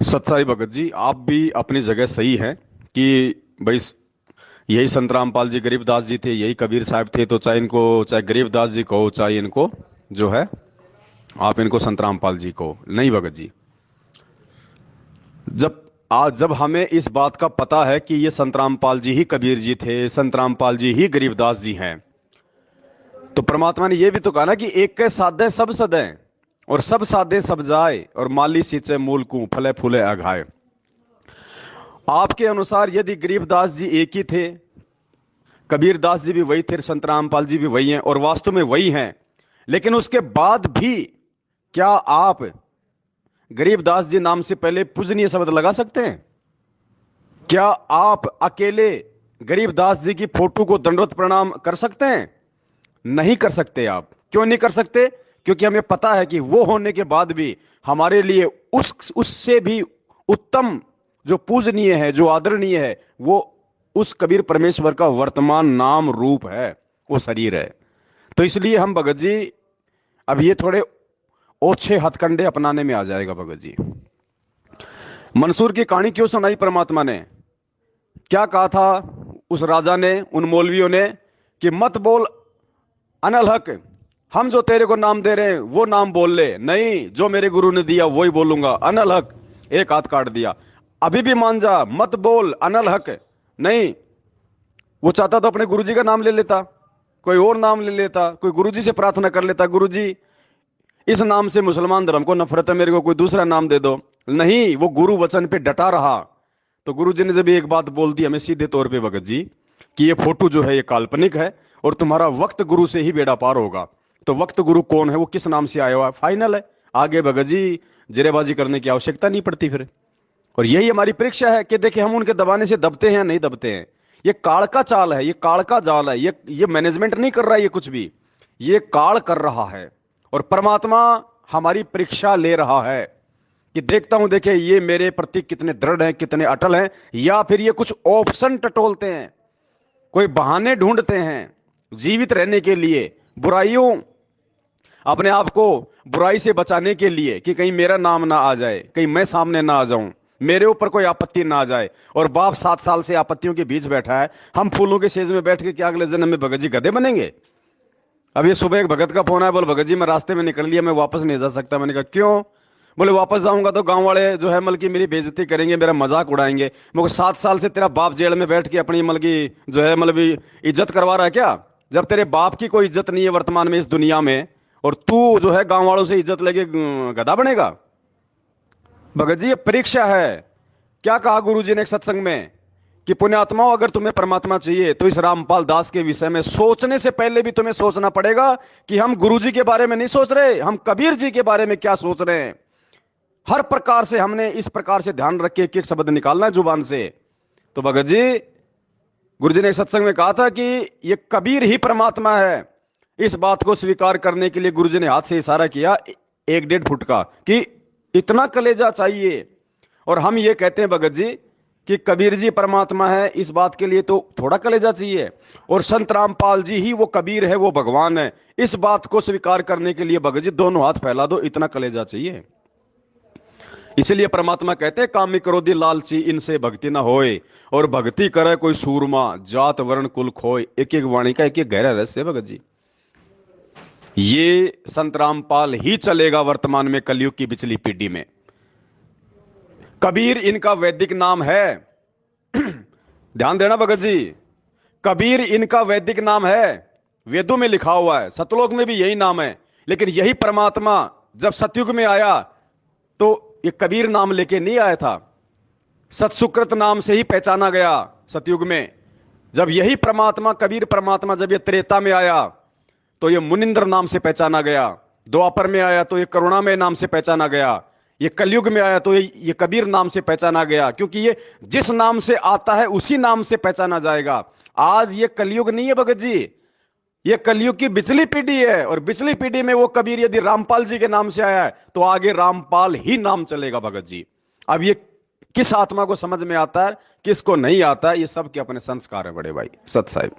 सत्साई भगत जी, आप भी अपनी जगह सही हैं कि भाई यही संत रामपाल जी गरीबदास जी थे, यही कबीर साहब थे, तो चाहे इनको चाहे गरीबदास जी कहो चाहे इनको जो है आप इनको संत रामपाल जी कहो। नहीं भगत जी, जब हमें इस बात का पता है कि ये संत रामपाल जी ही कबीर जी थे, संत रामपाल जी ही गरीबदास जी हैं, तो परमात्मा ने यह भी तो कहा ना कि एक के साधे सब सदै और सब साधे सब जाए और माली सींचे मूल को फले फूले अघाए। आपके अनुसार यदि गरीबदास जी एक ही थे, कबीरदास जी भी वही थे, संत रामपाल जी भी वही हैं और वास्तव में वही हैं, लेकिन उसके बाद भी क्या आप गरीबदास जी नाम से पहले पूजनीय शब्द लगा सकते हैं? क्या आप अकेले गरीबदास जी की फोटो को दंडवत प्रणाम कर सकते हैं? नहीं कर सकते। आप क्यों नहीं कर सकते? क्योंकि हमें पता है कि वो होने के बाद भी हमारे लिए उससे भी उत्तम जो पूजनीय है, जो आदरणीय है, वो उस कबीर परमेश्वर का वर्तमान नाम रूप है, वो शरीर है। तो इसलिए हम भगत जी अब ये थोड़े ओछे हथकंडे अपनाने में आ जाएगा। भगत जी, मंसूर की कहानी क्यों सुनाई परमात्मा ने? क्या कहा था उस राजा ने, उन मौलवियों ने, कि मत बोल अनल हक, हम जो तेरे को नाम दे रहे हैं वो नाम बोल ले। नहीं, जो मेरे गुरु ने दिया वही बोलूंगा। अनल हक, एक हाथ काट दिया। अभी भी मान जा, मत बोल अनल हक। नहीं, वो चाहता तो अपने गुरुजी का नाम ले लेता, कोई और नाम ले लेता, कोई गुरुजी से प्रार्थना कर लेता, गुरुजी इस नाम से मुसलमान धर्म को नफरत है, मेरे को कोई दूसरा नाम दे दो। नहीं, वो गुरु वचन पे डटा रहा। तो गुरुजी ने जब एक बात बोल दी हमें सीधे तौर पे भगत जी कि ये फोटो जो है ये काल्पनिक है और तुम्हारा वक्त गुरु से ही बेड़ा पार होगा। तो वक्त गुरु कौन है, वो किस नाम से आया हुआ है, फाइनल है। आगे भगत जी जरेबाजी करने की आवश्यकता नहीं पड़ती फिर। और यही हमारी परीक्षा है कि देखिए हम उनके दबाने से दबते हैं या नहीं दबते हैं। ये काल का चाल है, ये काल का जाल है, ये मैनेजमेंट नहीं कर रहा है ये कुछ भी, ये काल कर रहा है। और परमात्मा हमारी परीक्षा ले रहा है कि देखता हूं देखे ये मेरे प्रति कितने दृढ़ हैं, कितने अटल हैं, या फिर ये कुछ ऑप्शन टटोलते हैं, कोई बहाने ढूंढते हैं जीवित रहने के लिए, बुराइयों, अपने आप को बुराई से बचाने के लिए कि कहीं मेरा नाम ना आ जाए, कहीं मैं सामने ना आ जाऊं, मेरे ऊपर कोई आपत्ति ना आ जाए। और बाप 7 साल से आपत्तियों के बीच बैठा है, हम फूलों के सेज में बैठ के क्या अगले जन्म में भगत जी गधे बनेंगे? अब ये सुबह एक भगत का फोन आया, बोल भगत जी मैं रास्ते में निकल लिया, मैं वापस नहीं जा सकता। मैंने कहा क्यों? बोले वापस जाऊंगा तो गांव वाले जो है की मेरी बेइज्जती करेंगे, मेरा मजाक उड़ाएंगे। मैं 7 साल से तेरा बाप जेल में बैठ के अपनी जो है इज्जत करवा रहा है क्या? जब तेरे बाप की कोई इज्जत नहीं है वर्तमान में इस दुनिया में, और तू जो है गांव वालों से इज्जत लेके गधा बनेगा? भगत जी ये परीक्षा है। क्या कहा गुरुजी ने एक सत्संग में कि पुण्यात्माओं, अगर तुम्हें परमात्मा चाहिए तो इस रामपाल दास के विषय में सोचने से पहले भी तुम्हें सोचना पड़ेगा कि हम गुरुजी के बारे में नहीं सोच रहे, हम कबीर जी के बारे में क्या सोच रहे हैं। हर प्रकार से हमने इस प्रकार से ध्यान रख के एक एक शब्द निकालना है जुबान से। तो भगत जी, गुरुजी ने एक सत्संग में कहा था कि यह कबीर ही परमात्मा है। इस बात को स्वीकार करने के लिए गुरुजी ने हाथ से इशारा किया 1-1.5 फुट का कि इतना कलेजा चाहिए। और हम ये कहते हैं भगत जी कि कबीर जी परमात्मा है, इस बात के लिए तो थोड़ा कलेजा चाहिए। और संत रामपाल जी ही वो कबीर है, वो भगवान है, इस बात को स्वीकार करने के लिए भगत जी दोनों हाथ फैला दो, इतना कलेजा चाहिए। इसलिए परमात्मा कहते हैं कामी क्रोधी लालची इनसे भक्ति ना होए, और भक्ति करे कोई सूरमा जात वर्ण कुल खोए। एक एक वाणी का एक एक गहरा रहस्य है भगत जी। ये संत रामपाल ही चलेगा वर्तमान में कलयुग की पिछली पीढ़ी में। कबीर इनका वैदिक नाम है। ध्यान देना भगत जी, कबीर इनका वैदिक नाम है, वेदों में लिखा हुआ है, सतलोक में भी यही नाम है। लेकिन यही परमात्मा जब सतयुग में आया तो ये कबीर नाम लेके नहीं आया था, सतसुकृत नाम से ही पहचाना गया सतयुग में। जब यही परमात्मा कबीर परमात्मा जब ये त्रेता में आया तो ये मुनिंद्र नाम से पहचाना गया, द्वापर में आया तो ये करुणामय नाम से पहचाना गया, ये कलयुग में आया तो ये कबीर नाम से पहचाना गया। क्योंकि ये जिस नाम से आता है उसी नाम से पहचाना जाएगा। आज ये कलयुग नहीं है भगत जी, ये कलयुग की बिचली पीढ़ी है। और बिचली पीढ़ी में वो कबीर यदि रामपाल जी के नाम से आया है तो आगे रामपाल ही नाम चलेगा भगत जी। अब ये किस आत्मा को समझ में आता है, किसको नहीं आता है, ये सब के अपने संस्कार है बड़े भाई। सत साहिब।